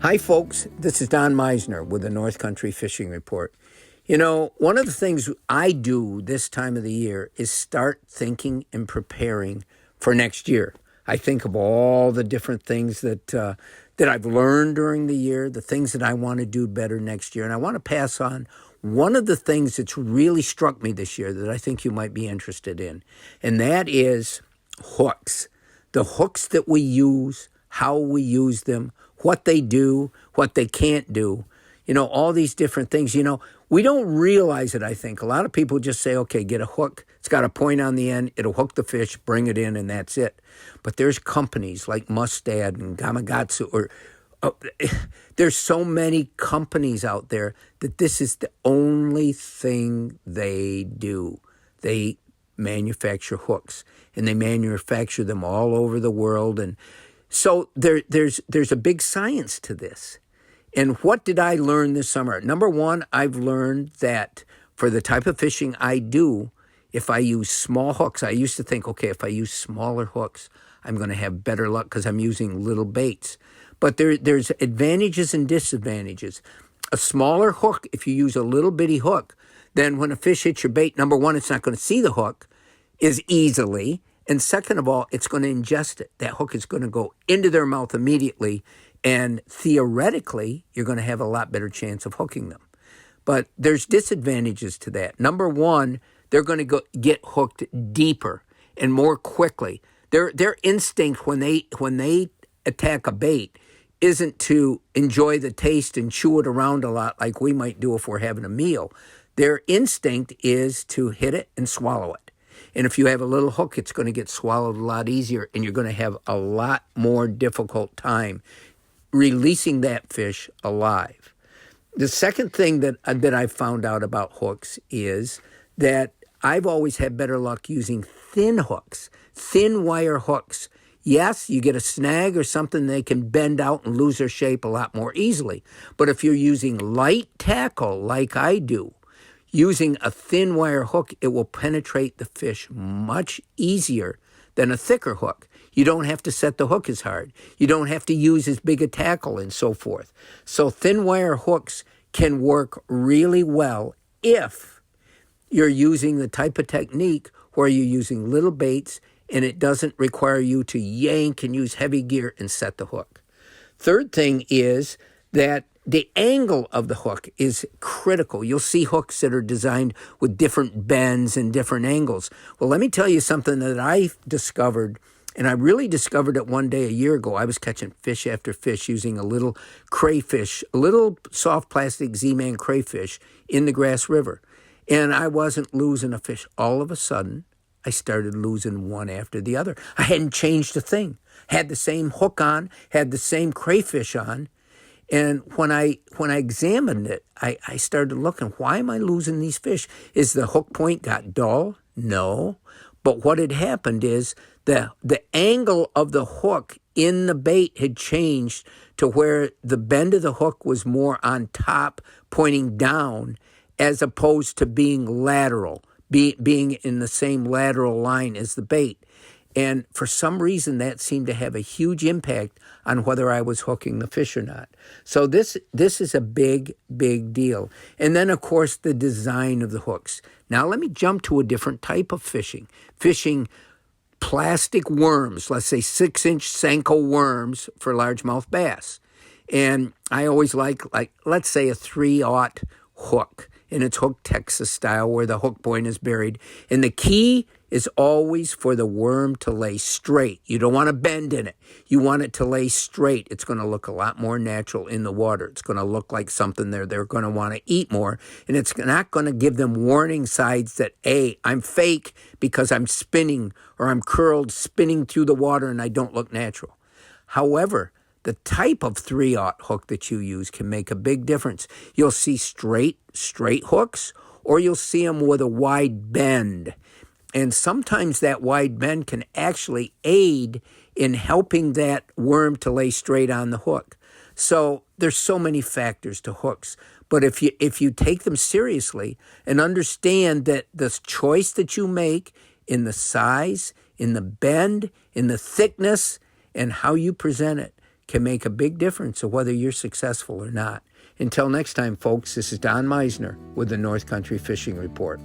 Hi, folks. This is Don Meisner with the North Country Fishing Report. You know, one of the things I do this time of the year is start thinking and preparing for next year. I think of all the different things that I've learned during the year, the things that I want to do better next year. And I want to pass on one of the things that's really struck me this year that I think you might be interested in, and that is hooks. The hooks that we use, how we use them, what they do, what they can't do, all these different things. We don't realize it, I think. A lot of people just say, okay, get a hook. It's got a point on the end. It'll hook the fish, bring it in, and that's it. But there's companies like Mustad and Gamakatsu, there's so many companies out there that this is the only thing they do. They manufacture hooks, and they manufacture them all over the world. And so there's a big science to this. And what did I learn this summer? Number one, I've learned that for the type of fishing I do, if I use small hooks, I used to think, okay, if I use smaller hooks, I'm going to have better luck because I'm using little baits. But there's advantages and disadvantages. A smaller hook, if you use a little bitty hook, then when a fish hits your bait, number one, it's not going to see the hook as easily. And second of all, it's going to ingest it. That hook is going to go into their mouth immediately. And theoretically, you're going to have a lot better chance of hooking them. But there's disadvantages to that. Number one, they're going to get hooked deeper and more quickly. Their instinct when they attack a bait isn't to enjoy the taste and chew it around a lot like we might do if we're having a meal. Their instinct is to hit it and swallow it. And if you have a little hook, it's going to get swallowed a lot easier, and you're going to have a lot more difficult time releasing that fish alive. The second thing that I've found out about hooks is that I've always had better luck using thin hooks, thin wire hooks. Yes, you get a snag or something, they can bend out and lose their shape a lot more easily. But if you're using light tackle like I do, using a thin wire hook, it will penetrate the fish much easier than a thicker hook. You don't have to set the hook as hard. You don't have to use as big a tackle and so forth. So thin wire hooks can work really well if you're using the type of technique where you're using little baits and it doesn't require you to yank and use heavy gear and set the hook. Third thing is that the angle of the hook is critical. You'll see hooks that are designed with different bends and different angles. Well, let me tell you something that I discovered, and I really discovered it one day a year ago. I was catching fish after fish using a little crayfish, a little soft plastic Z-Man crayfish in the Grass River. And I wasn't losing a fish. All of a sudden, I started losing one after the other. I hadn't changed a thing. Had the same hook on, had the same crayfish on. And when I examined it, I started looking, why am I losing these fish? Is the hook point got dull? No. But what had happened is the angle of the hook in the bait had changed to where the bend of the hook was more on top, pointing down, as opposed to being lateral, being in the same lateral line as the bait. And for some reason, that seemed to have a huge impact on whether I was hooking the fish or not. So this is a big, big deal. And then, of course, the design of the hooks. Now, let me jump to a different type of fishing. Fishing plastic worms, let's say 6-inch Senko worms for largemouth bass. And I always like let's say a 3/0 hook. And it's hooked Texas style where the hook point is buried. And the key is always for the worm to lay straight. You don't want to bend in it. You want it to lay straight. It's going to look a lot more natural in the water. It's going to look like something they're going to want to eat more. And it's not going to give them warning signs that, hey, I'm fake because I'm spinning or I'm curled spinning through the water and I don't look natural. However, the type of 3/0 hook that you use can make a big difference. You'll see straight hooks, or you'll see them with a wide bend. And sometimes that wide bend can actually aid in helping that worm to lay straight on the hook. So there's so many factors to hooks. But if you take them seriously and understand that the choice that you make in the size, in the bend, in the thickness, and how you present it can make a big difference of whether you're successful or not. Until next time, folks, this is Don Meisner with the North Country Fishing Report.